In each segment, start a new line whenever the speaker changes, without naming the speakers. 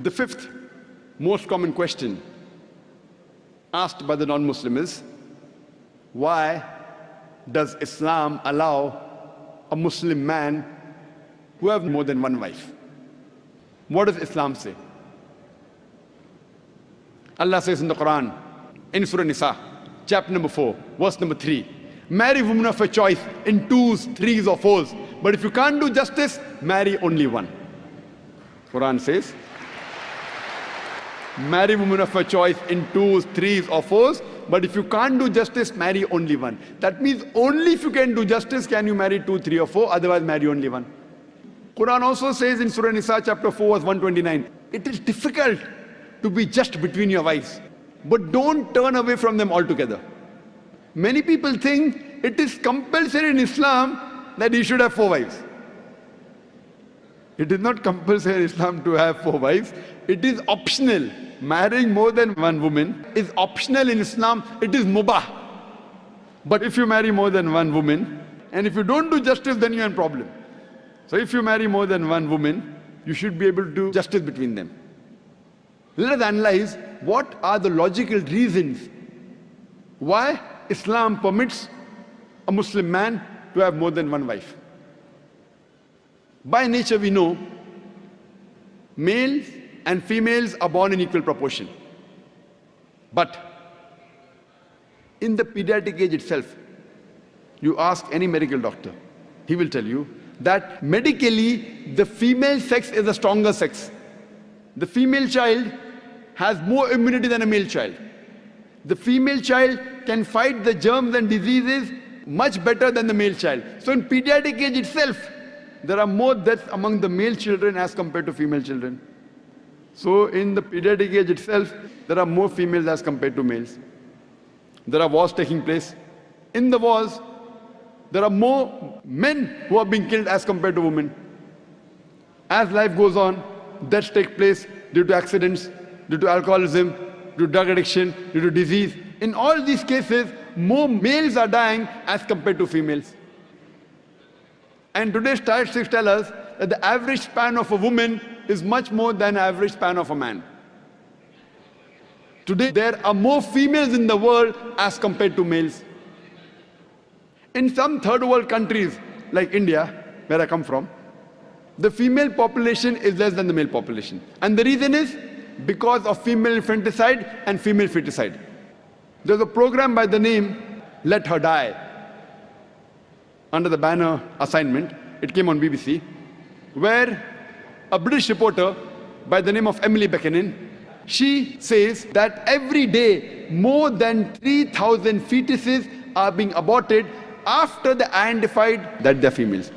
The fifth most common question asked by the non-Muslim is, why does Islam allow a Muslim man who have more than one wife? What does Islam say? Allah says in the Quran, in Surah Nisa, chapter number 4, verse number 3, marry women of your choice in 2s, 3s or 4s. But if you can't do justice, marry only one. Quran says, marry women of your choice in 2s, 3s or 4s. But if you can't do justice, marry only one. That means only if you can do justice can you marry 2, 3 or 4, otherwise marry only one. Quran also says in Surah Nisa chapter 4 verse 129, it is difficult to be just between your wives, but don't turn away from them altogether. Many people think it is compulsory in Islam that you should have 4 wives. It is not compulsory in Islam to have 4 wives. It is optional. Marrying more than one woman is optional in Islam. It is mubah. But if you marry more than one woman, and if you don't do justice, then you're in problem. So if you marry more than one woman, you should be able to do justice between them. Let us analyze what are the logical reasons why Islam permits a Muslim man to have more than one wife. By nature we know males and females are born in equal proportion. But in the pediatric age itself, you ask any medical doctor, he will tell you that medically the female sex is the stronger sex. The female child has more immunity than a male child. The female child can fight the germs and diseases much better than the male child. So in pediatric age itself, there are more deaths among the male children as compared to female children. So in the pediatric age itself, there are more females as compared to males. There are wars taking place. In the wars, there are more men who are being killed as compared to women. As life goes on, deaths take place due to accidents, due to alcoholism, due to drug addiction, due to disease. In all these cases, more males are dying as compared to females. And today's statistics tell us that the average span of a woman is much more than the average span of a man. Today, there are more females in the world as compared to males. In some third world countries, like India, where I come from, the female population is less than the male population. And the reason is because of female infanticide and female feticide. There's a program by the name Let Her Die, under the banner assignment. It came on BBC, where a British reporter by the name of Emily Beckenin, she says that every day more than 3,000 fetuses are being aborted after they identified that they're females.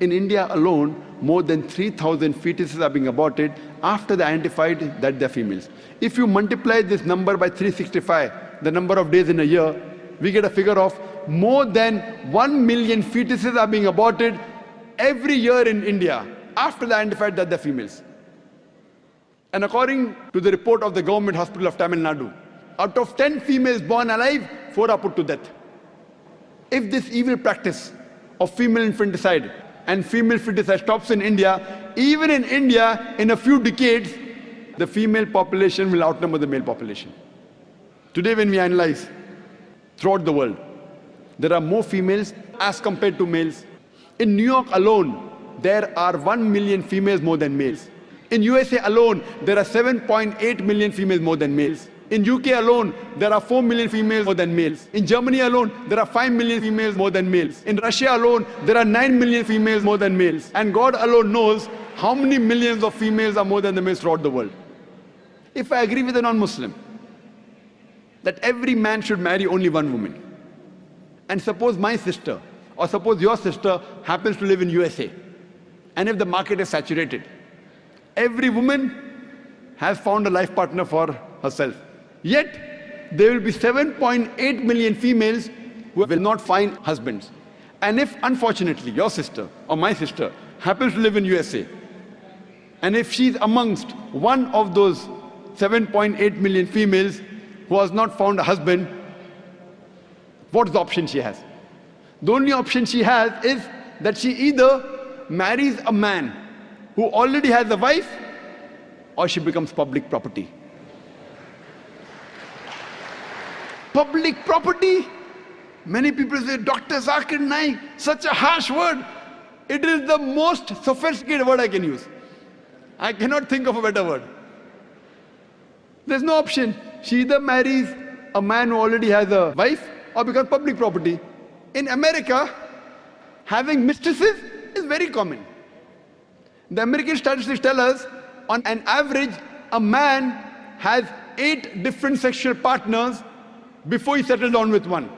In India alone, more than 3,000 fetuses are being aborted after they identified that they're females. If you multiply this number by 365, the number of days in a year, we get a figure of more than 1 million fetuses are being aborted every year in India after they identified that they're females. And according to the report of the government hospital of Tamil Nadu, out of 10 females born alive, 4 are put to death. If this evil practice of female infanticide and female feticide stops in India, even in India, in a few decades, the female population will outnumber the male population. Today when we analyze throughout the world, there are more females as compared to males. In New York alone, there are 1 million females more than males. In USA alone, there are 7.8 million females more than males. In UK alone, there are 4 million females more than males. In Germany alone, there are 5 million females more than males. In Russia alone, there are 9 million females more than males. And God alone knows how many millions of females are more than the males throughout the world. If I agree with a non-Muslim that every man should marry only one woman, and suppose my sister or suppose your sister happens to live in USA, and if the market is saturated, every woman has found a life partner for herself. Yet, there will be 7.8 million females who will not find husbands. And if, unfortunately, your sister or my sister happens to live in USA, and if she's amongst one of those 7.8 million females who has not found a husband, what's the option she has? The only option she has is that she either marries a man who already has a wife, or she becomes public property. Public property? Many people say, Dr. Zakir Naik, such a harsh word. It is the most sophisticated word I can use. I cannot think of a better word. There's no option. She either marries a man who already has a wife or becomes public property. In America, having mistresses is very common. The American statistics tell us, on an average, a man has 8 different sexual partners before he settles down with one.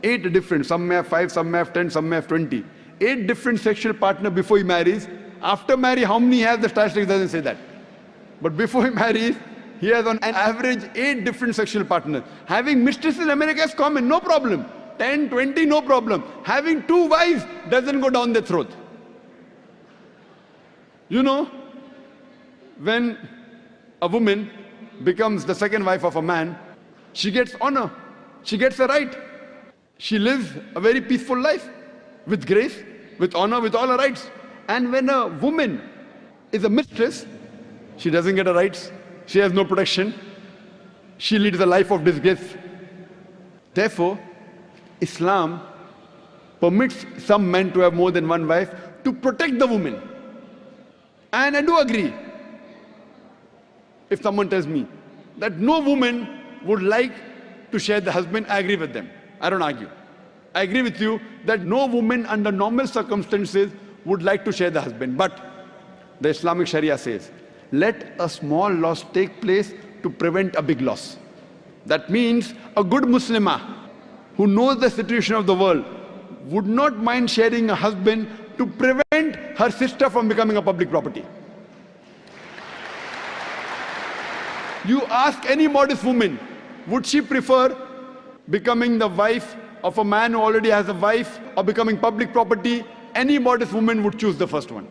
8 different, some may have 5, some may have 10, some may have 20. 8 different sexual partners before he marries. After marriage, how many he has, the statistics doesn't say that. But before he marries, he has on an average 8 different sexual partners. Having mistresses in America is common, no problem. 10, 20, no problem. Having 2 wives doesn't go down their throat. You know, when a woman becomes the second wife of a man, she gets honor, she gets a right. She lives a very peaceful life, with grace, with honor, with all her rights. And when a woman is a mistress, she doesn't get her rights, she has no protection, she leads a life of disgrace. Therefore, Islam permits some men to have more than one wife to protect the woman. And I do agree, if someone tells me that no woman would like to share the husband, I agree with them. I don't argue. I agree with you that no woman under normal circumstances would like to share the husband. But the Islamic Sharia says, let a small loss take place to prevent a big loss. That means a good Muslimah who knows the situation of the world would not mind sharing a husband to prevent her sister from becoming a public property. You ask any modest woman, would she prefer becoming the wife of a man who already has a wife or becoming public property? Any modest woman would choose the first one.